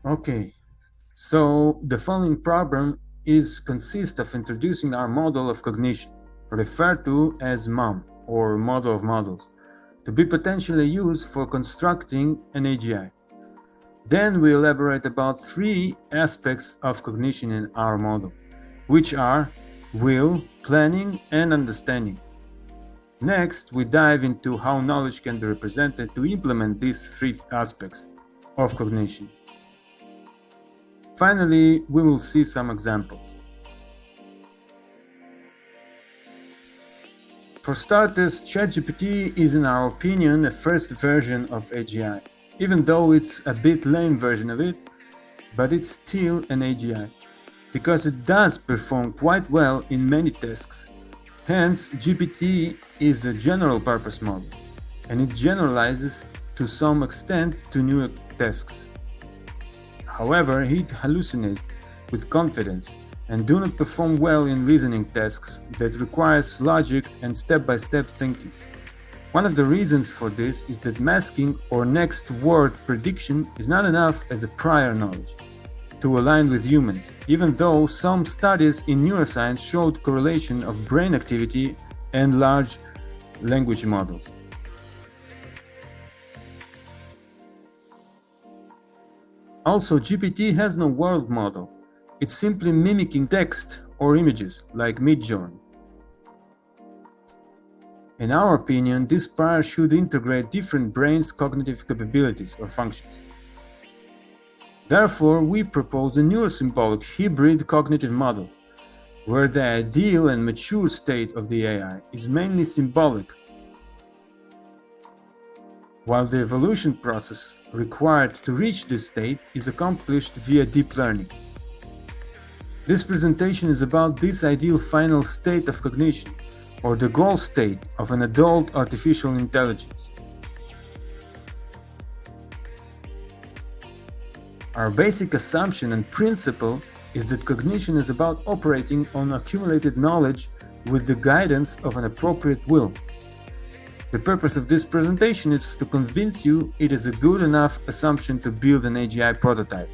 Okay, so the following problem consists of introducing our model of cognition, referred to as MOM or model of models, to be potentially used for constructing an AGI. Then we elaborate about three aspects of cognition in our model, which are will, planning, and understanding. Next, we dive into how knowledge can be represented to implement these three aspects of cognition. Finally, we will see some examples. For starters, ChatGPT is, in our opinion, a first version of AGI. Even though it's a bit lame version of it, but it's still an AGI, because it does perform quite well in many tasks. Hence, GPT is a general purpose model, and it generalizes to some extent to new tasks. However, it hallucinates with confidence and do not perform well in reasoning tasks that requires logic and step-by-step thinking. One of the reasons for this is that masking or next word prediction is not enough as a prior knowledge to align with humans, even though some studies in neuroscience showed correlation of brain activity and large language models. Also, GPT has no world model. It's simply mimicking text or images like Midjourney. In our opinion, this pair should integrate different brains' cognitive capabilities or functions. Therefore, we propose a neurosymbolic hybrid cognitive model, where the ideal and mature state of the AI is mainly symbolic, while the evolution process required to reach this state is accomplished via deep learning. This presentation is about this ideal final state of cognition, or the goal state of an adult artificial intelligence. Our basic assumption and principle is that cognition is about operating on accumulated knowledge with the guidance of an appropriate will. The purpose of this presentation is to convince you it is a good enough assumption to build an AGI prototype.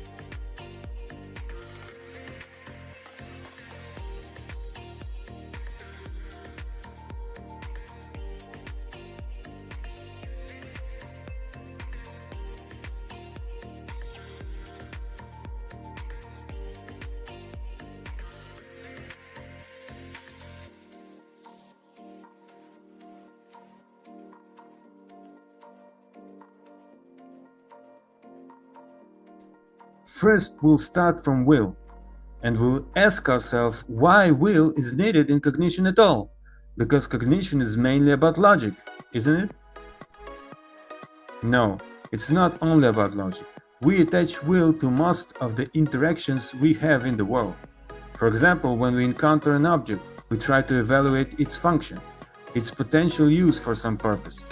First, we'll start from will, and we'll ask ourselves why will is needed in cognition at all, because cognition is mainly about logic, isn't it? No, it's not only about logic. We attach will to most of the interactions we have in the world. For example, when we encounter an object, we try to evaluate its function, its potential use for some purpose.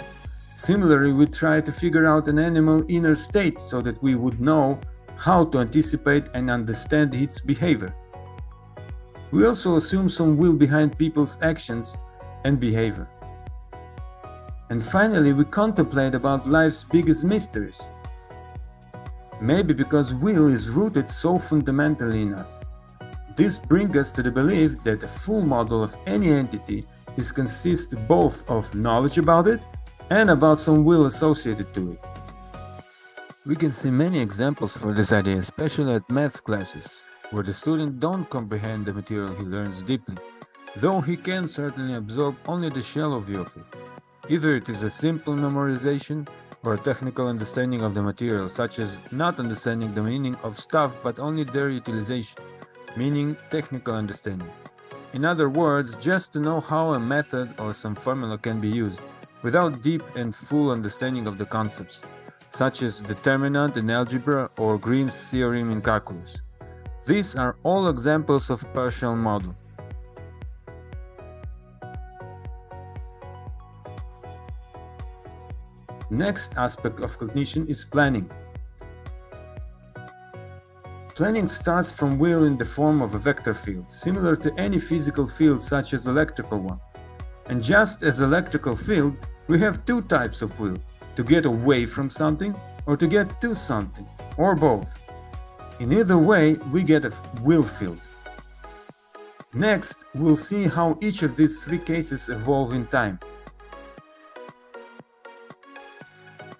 Similarly, we try to figure out an animal's inner state so that we would know how to anticipate and understand its behavior. We also assume some will behind people's actions and behavior. And finally, we contemplate about life's biggest mysteries. Maybe because will is rooted so fundamentally in us. This brings us to the belief that a full model of any entity consists both of knowledge about it and about some will associated to it. We can see many examples for this idea, especially at math classes, where the student don't comprehend the material he learns deeply, though he can certainly absorb only the shallow view of it. Either it is a simple memorization or a technical understanding of the material, such as not understanding the meaning of stuff but only their utilization, meaning technical understanding. In other words, just to know how a method or some formula can be used, without deep and full understanding of the concepts, such as determinant in algebra or Green's theorem in calculus. These are all examples of partial model. Next aspect of cognition is planning. Planning starts from will in the form of a vector field, similar to any physical field such as electrical one. And just as electrical field, we have two types of will: to get away from something or to get to something, or both. In either way, we get a will field. Next, we'll see how each of these three cases evolve in time.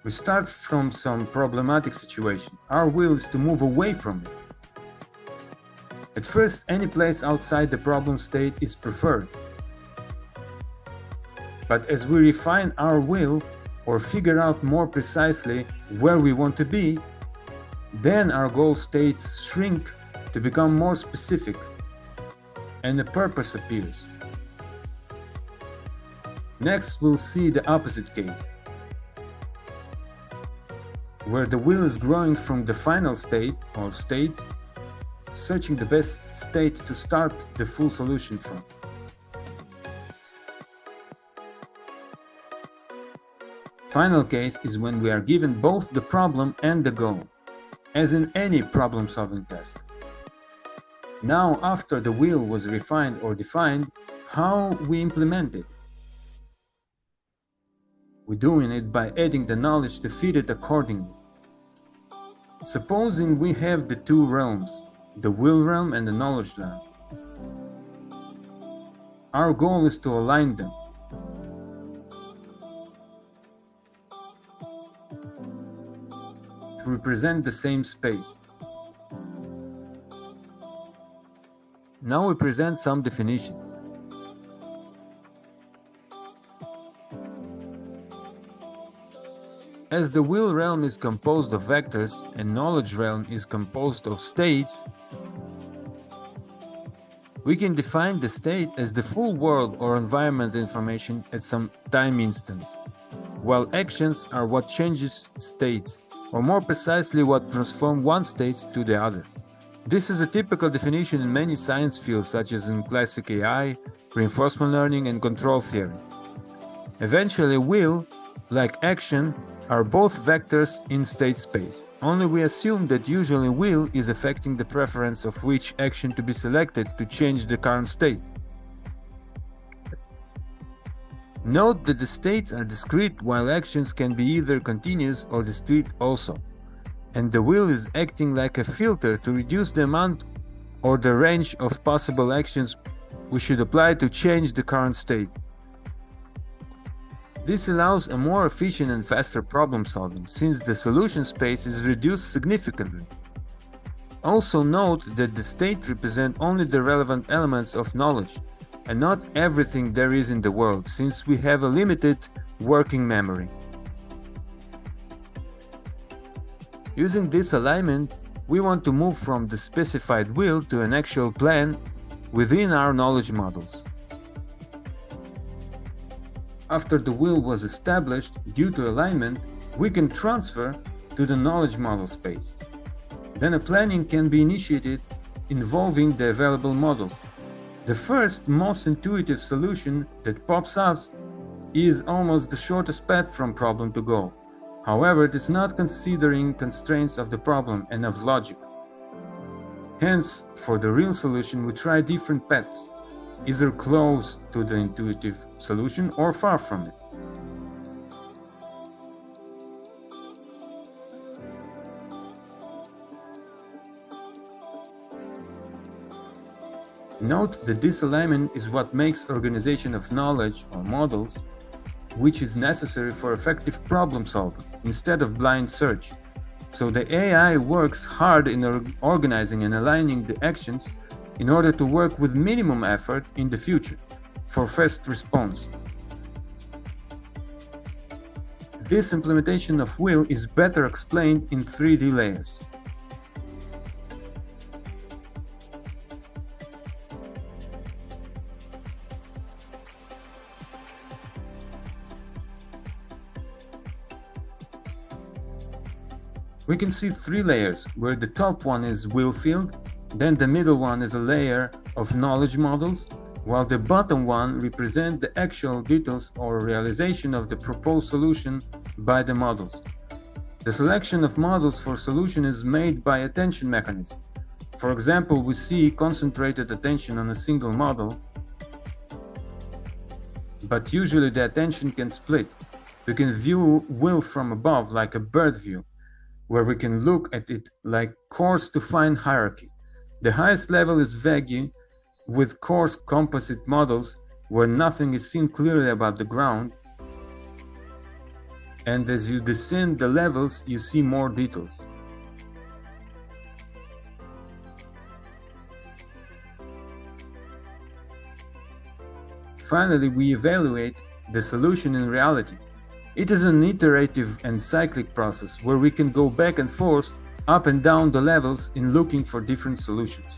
We start from some problematic situation. Our will is to move away from it. At first, any place outside the problem state is preferred. But as we refine our will, or figure out more precisely where we want to be, then our goal states shrink to become more specific, and a purpose appears. Next, we'll see the opposite case, where the will is growing from the final state or states, searching the best state to start the full solution from. Final case is when we are given both the problem and the goal, as in any problem-solving task. Now, after the will was refined or defined, how we implement it? We're doing it by adding the knowledge to fit it accordingly. Supposing we have the two realms, the will realm and the knowledge realm. Our goal is to align them. To represent the same space. Now we present some definitions. As the will realm is composed of vectors and knowledge realm is composed of states, we can define the state as the full world or environment information at some time instance, while actions are what changes states, or more precisely what transform one state to the other. This is a typical definition in many science fields such as in classic AI, reinforcement learning and control theory. Eventually, will, like action, are both vectors in state space, only we assume that usually will is affecting the preference of which action to be selected to change the current state. Note that the states are discrete while actions can be either continuous or discrete also, and the will is acting like a filter to reduce the amount or the range of possible actions we should apply to change the current state. This allows a more efficient and faster problem solving, since the solution space is reduced significantly. Also note that the state represents only the relevant elements of knowledge, and not everything there is in the world, since we have a limited working memory. Using this alignment, we want to move from the specified will to an actual plan within our knowledge models. After the will was established due to alignment, we can transfer to the knowledge model space. Then a planning can be initiated involving the available models. The first, most intuitive solution that pops up is almost the shortest path from problem to goal. However, it is not considering constraints of the problem and of logic. Hence, for the real solution, we try different paths, either close to the intuitive solution or far from it. Note that this alignment is what makes organization of knowledge or models, which is necessary for effective problem solving instead of blind search. So the AI works hard in organizing and aligning the actions in order to work with minimum effort in the future for fast response. This implementation of will is better explained in 3D layers. We can see three layers, where the top one is will field, then the middle one is a layer of knowledge models, while the bottom one represents the actual details or realization of the proposed solution by the models. The selection of models for solution is made by attention mechanism. For example, we see concentrated attention on a single model, but usually the attention can split. We can view will from above like a bird view. where we can look at it like coarse-to-fine hierarchy. The highest level is Veggie, with coarse composite models where nothing is seen clearly above the ground, and as you descend the levels, you see more details. Finally, we evaluate the solution in reality. It is an iterative and cyclic process where we can go back and forth, up and down the levels in looking for different solutions.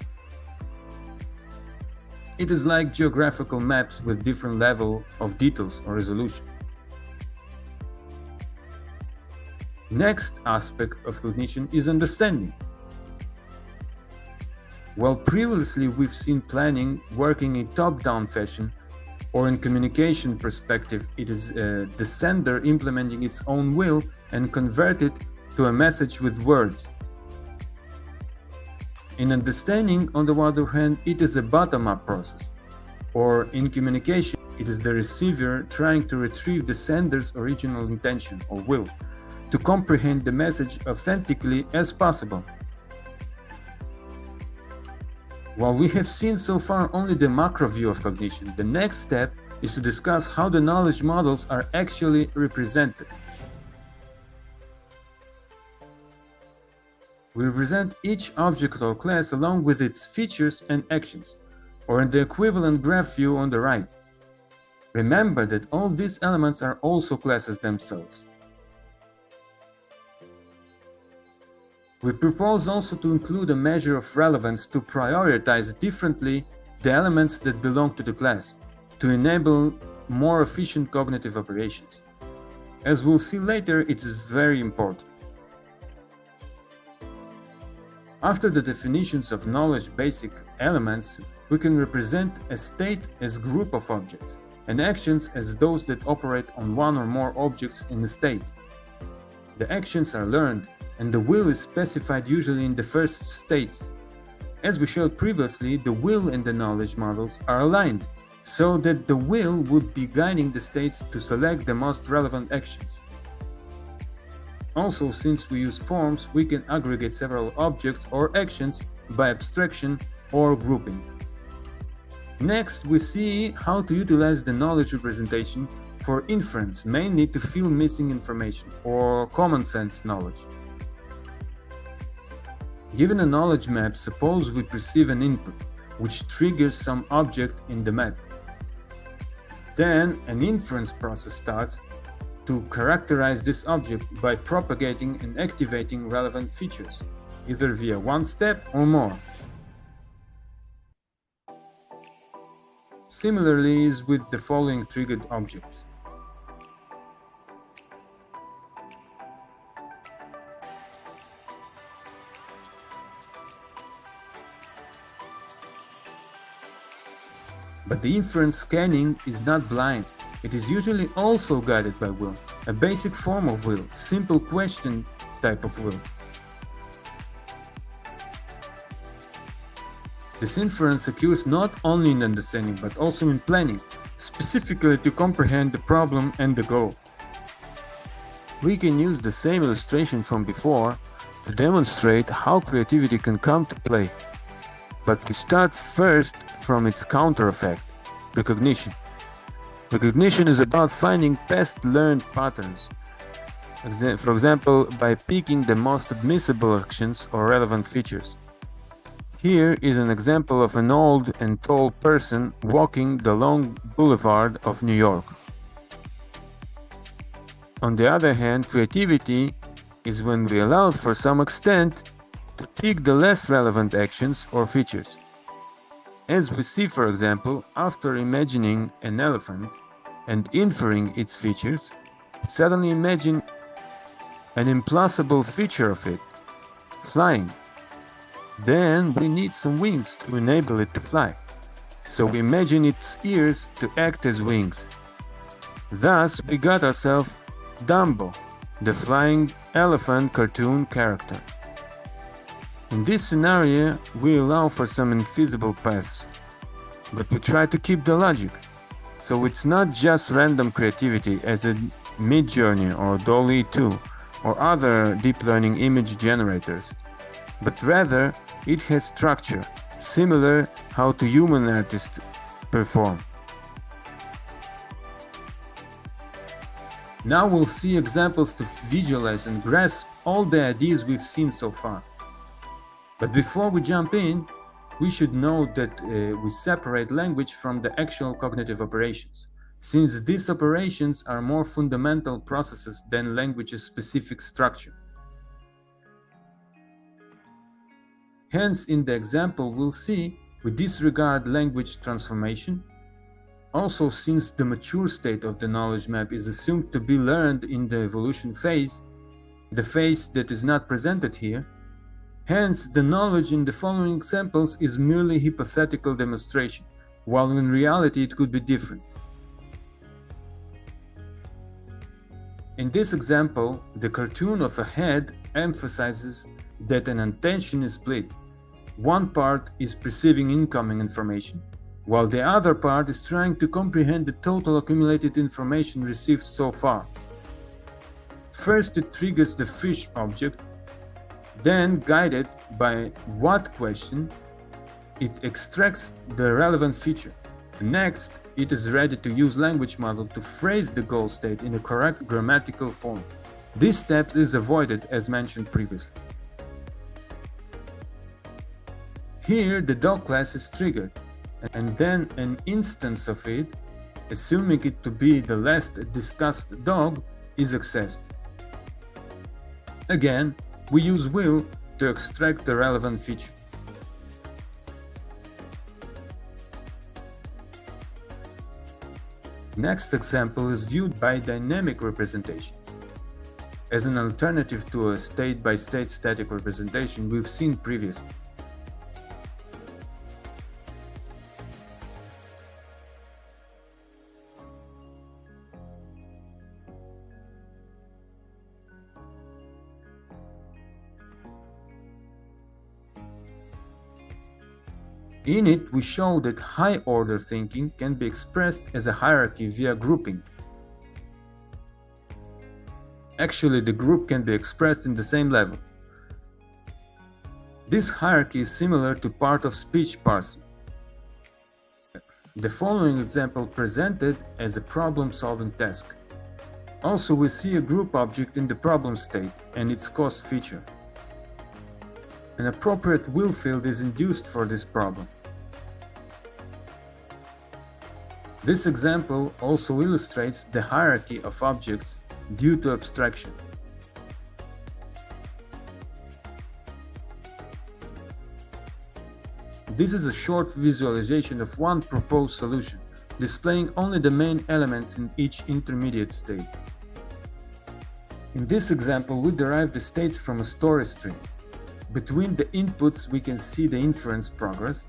It is like geographical maps with different level of details or resolution. Next aspect of cognition is understanding. While previously we've seen planning working in top-down fashion, or in communication perspective, it is the sender implementing its own will and convert it to a message with words. In understanding, on the other hand, it is a bottom-up process, or in communication, it is the receiver trying to retrieve the sender's original intention or will to comprehend the message authentically as possible. While we have seen so far only the macro view of cognition, the next step is to discuss how the knowledge models are actually represented. We represent each object or class along with its features and actions, or in the equivalent graph view on the right. Remember that all these elements are also classes themselves. We propose also to include a measure of relevance to prioritize differently the elements that belong to the class, to enable more efficient cognitive operations. As we'll see later, it is very important. After the definitions of knowledge basic elements, we can represent a state as group of objects, and actions as those that operate on one or more objects in the state. The actions are learned, and the will is specified usually in the first states. As we showed previously, the will and the knowledge models are aligned, so that the will would be guiding the states to select the most relevant actions. Also, since we use forms, we can aggregate several objects or actions by abstraction or grouping. Next, we see how to utilize the knowledge representation for inference, mainly to fill missing information or common sense knowledge. Given a knowledge map, suppose we perceive an input, which triggers some object in the map. Then an inference process starts to characterize this object by propagating and activating relevant features, either via one step or more. Similarly is with the following triggered objects. But the inference scanning is not blind. It is usually also guided by will, a basic form of will, simple question type of will. This inference occurs not only in understanding but also in planning, specifically to comprehend the problem and the goal. We can use the same illustration from before to demonstrate how creativity can come to play. But we start first from its counter effect, recognition. Recognition is about finding past learned patterns, for example, by picking the most admissible actions or relevant features. Here is an example of an old and tall person walking the long boulevard of New York. On the other hand, creativity is when we allow for some extent to pick the less relevant actions or features. As we see, for example, after imagining an elephant and inferring its features, suddenly imagine an implausible feature of it, flying. Then we need some wings to enable it to fly, so we imagine its ears to act as wings. Thus, we got ourselves Dumbo, the flying elephant cartoon character. In this scenario, we allow for some infeasible paths, but we try to keep the logic, so it's not just random creativity as in Midjourney or DALL-E 2, or other deep learning image generators, but rather it has structure, similar how to human artists perform. Now we'll see examples to visualize and grasp all the ideas we've seen so far. But before we jump in, we should note that we separate language from the actual cognitive operations, since these operations are more fundamental processes than language's specific structure. Hence, in the example we'll see, we disregard language transformation. Also, since the mature state of the knowledge map is assumed to be learned in the evolution phase, the phase that is not presented here, hence the knowledge in the following examples is merely hypothetical demonstration, while in reality it could be different. In this example, the cartoon of a head emphasizes that an attention is split. One part is perceiving incoming information, while the other part is trying to comprehend the total accumulated information received so far. First, it triggers the fish object, then, guided by what question, it extracts the relevant feature. Next, it is ready to use language model to phrase the goal state in a correct grammatical form. This step is avoided as mentioned previously. Here, the dog class is triggered, and then an instance of it, assuming it to be the last discussed dog, is accessed. Again, we use will to extract the relevant feature. Next example is viewed by dynamic representation. As an alternative to a state-by-state static representation we've seen previously. In it, we show that high-order thinking can be expressed as a hierarchy via grouping. Actually, the group can be expressed in the same level. This hierarchy is similar to part-of-speech parsing. The following example presented as a problem-solving task. Also, we see a group object in the problem state and its cause feature. An appropriate will field is induced for this problem. This example also illustrates the hierarchy of objects due to abstraction. This is a short visualization of one proposed solution, displaying only the main elements in each intermediate state. In this example, we derive the states from a story string. Between the inputs, we can see the inference progress.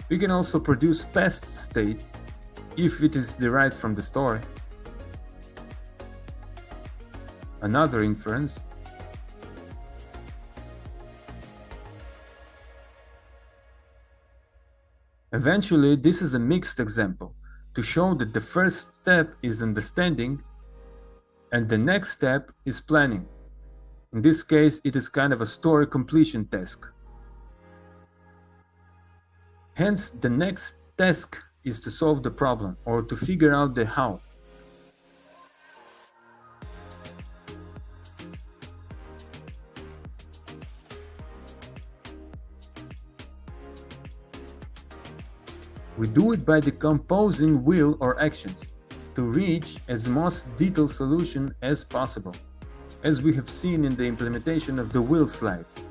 We can also produce past states if it is derived from the story. Another inference. Eventually, this is a mixed example to show that the first step is understanding and the next step is planning. In this case, it is kind of a story completion task. Hence, the next task is to solve the problem or to figure out the how. We do it by decomposing will or actions to reach as most detailed solution as possible, as we have seen in the implementation of the will slides.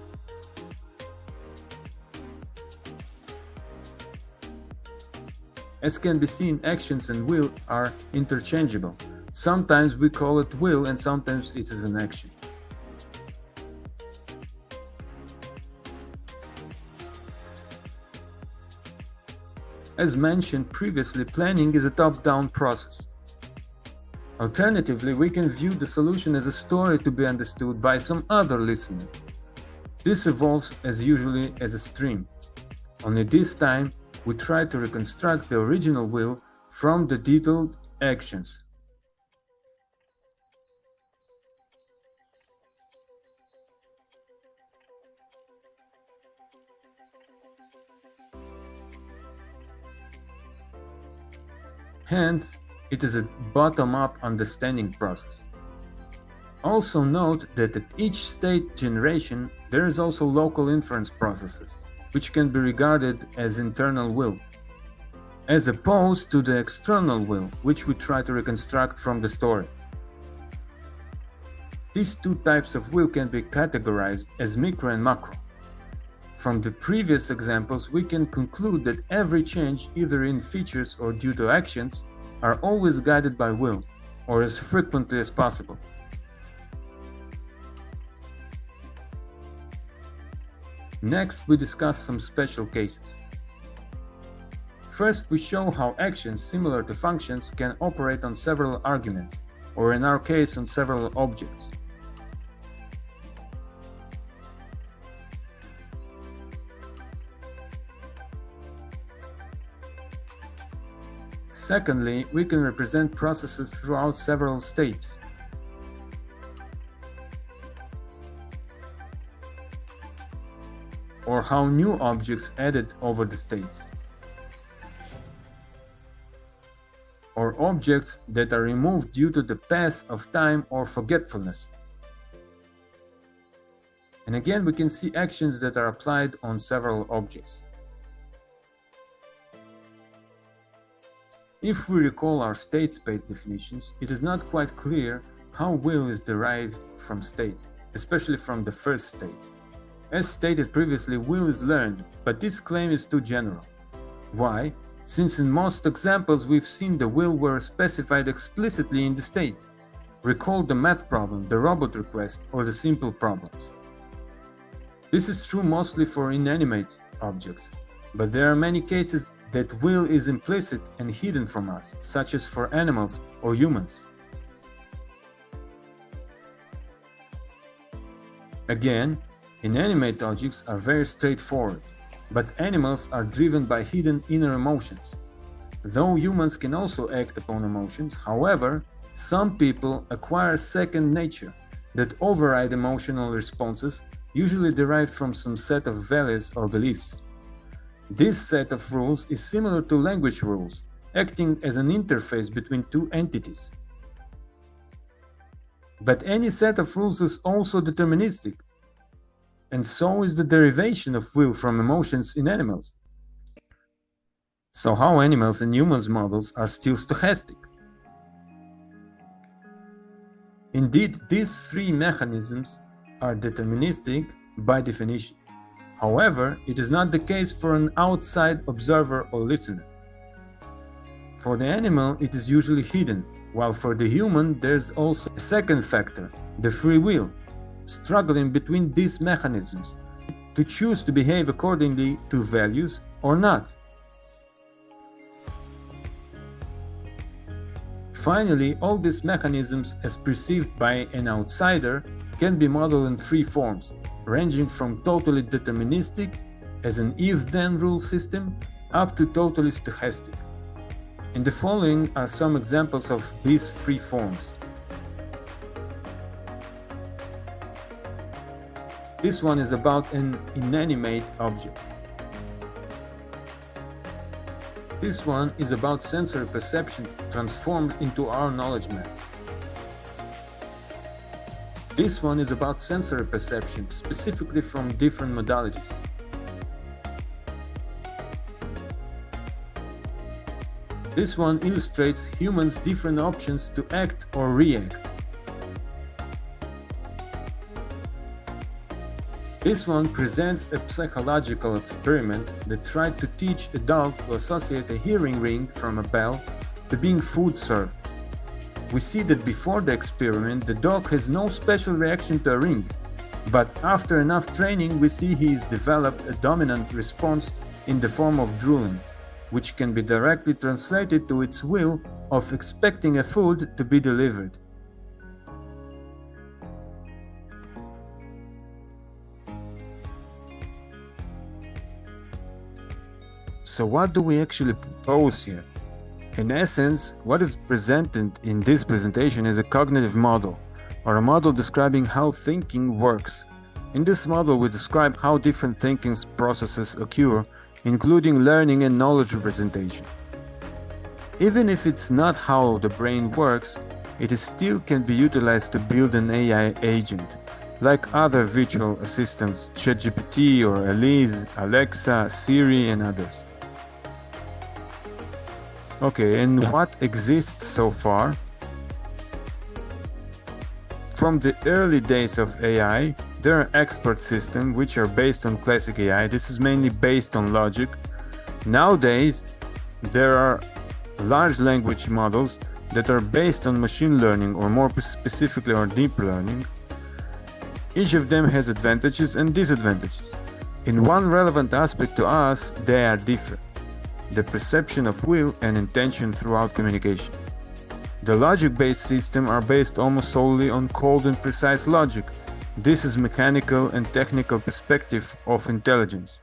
As can be seen, actions and will are interchangeable. Sometimes we call it will and sometimes it is an action. As mentioned previously, planning is a top-down process. Alternatively, we can view the solution as a story to be understood by some other listener. This evolves as usually as a stream. Only this time, we try to reconstruct the original will from the detailed actions. Hence, it is a bottom-up understanding process. Also note that at each state generation, there is also local inference processes, which can be regarded as internal will, as opposed to the external will, which we try to reconstruct from the story. These two types of will can be categorized as micro and macro. From the previous examples, we can conclude that every change, either in features or due to actions, are always guided by will, or as frequently as possible. Next, we discuss some special cases. First, we show how actions similar to functions can operate on several arguments, or in our case, on several objects. Secondly, we can represent processes throughout several states. Or how new objects added over the states. Or objects that are removed due to the pass of time or forgetfulness. And again, we can see actions that are applied on several objects. If we recall our state space definitions, it is not quite clear how will is derived from state, especially from the first state. As stated previously, will is learned, but this claim is too general. Why? Since in most examples we've seen the will were specified explicitly in the state. Recall the math problem, the robot request, or the simple problems. This is true mostly for inanimate objects, but there are many cases that will is implicit and hidden from us, such as for animals or humans. Again, inanimate objects are very straightforward, but animals are driven by hidden inner emotions. Though humans can also act upon emotions, however, some people acquire second nature that override emotional responses, usually derived from some set of values or beliefs. This set of rules is similar to language rules, acting as an interface between two entities. But any set of rules is also deterministic, and so is the derivation of will from emotions in animals. So how animals and humans models are still stochastic? Indeed, these three mechanisms are deterministic by definition. However, it is not the case for an outside observer or listener. For the animal, it is usually hidden, while for the human, there is also a second factor, the free will, struggling between these mechanisms, to choose to behave accordingly to values or not. Finally, all these mechanisms, as perceived by an outsider, can be modeled in three forms, ranging from totally deterministic, as an if-then rule system, up to totally stochastic. In the following are some examples of these three forms. This one is about an inanimate object. This one is about sensory perception transformed into our knowledge map. This one is about sensory perception, specifically from different modalities. This one illustrates humans' different options to act or react. This one presents a psychological experiment that tried to teach a dog to associate a hearing ring from a bell to being food served. We see that before the experiment, the dog has no special reaction to a ring, but after enough training, we see he has developed a dominant response in the form of drooling, which can be directly translated to its will of expecting a food to be delivered. So what do we actually propose here? In essence, what is presented in this presentation is a cognitive model, or a model describing how thinking works. In this model, we describe how different thinking processes occur, including learning and knowledge representation. Even if it's not how the brain works, it still can be utilized to build an AI agent, like other virtual assistants, ChatGPT or Elise, Alexa, Siri, and others. Okay, and what exists so far? From the early days of AI, there are expert systems which are based on classic AI. This is mainly based on logic. Nowadays, there are large language models that are based on machine learning, or more specifically on deep learning. Each of them has advantages and disadvantages. In one relevant aspect to us, they are different: the perception of will and intention throughout communication. The logic-based systems are based almost solely on cold and precise logic. This is mechanical and technical perspective of intelligence.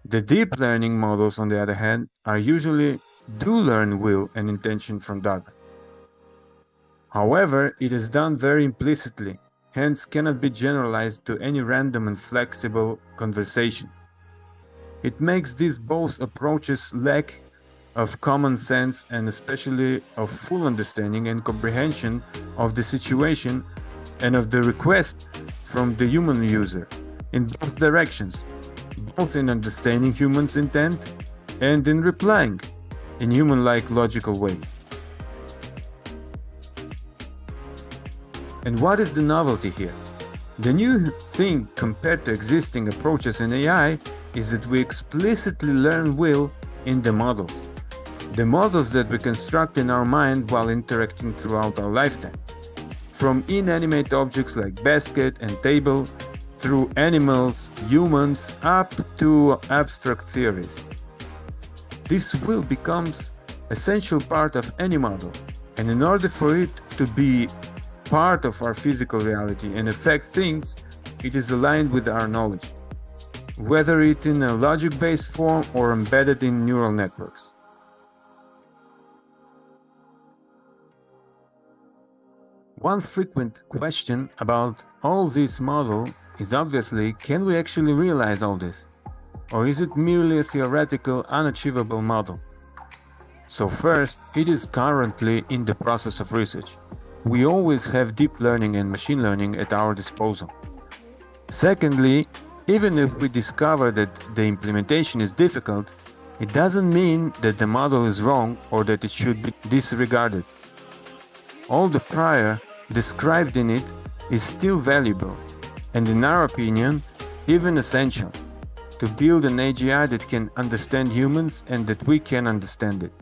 The deep learning models, on the other hand, are usually do learn will and intention from data. However, it is done very implicitly, hence cannot be generalized to any random and flexible conversation. It makes these both approaches lack of common sense and especially of full understanding and comprehension of the situation and of the request from the human user in both directions, both in understanding humans' intent and in replying in human-like logical way. And what is the novelty here? The new thing compared to existing approaches in AI is that we explicitly learn will in the models. The models that we construct in our mind while interacting throughout our lifetime. From inanimate objects like basket and table, through animals, humans, up to abstract theories. This will becomes essential part of any model, and in order for it to be part of our physical reality and affect things, it is aligned with our knowledge, whether it in a logic-based form or embedded in neural networks. One frequent question about all this model is obviously, can we actually realize all this? Or is it merely a theoretical, unachievable model? So first, it is currently in the process of research. We always have deep learning and machine learning at our disposal. Secondly, even if we discover that the implementation is difficult, it doesn't mean that the model is wrong or that it should be disregarded. All the prior described in it is still valuable, and in our opinion, even essential, to build an AGI that can understand humans and that we can understand it.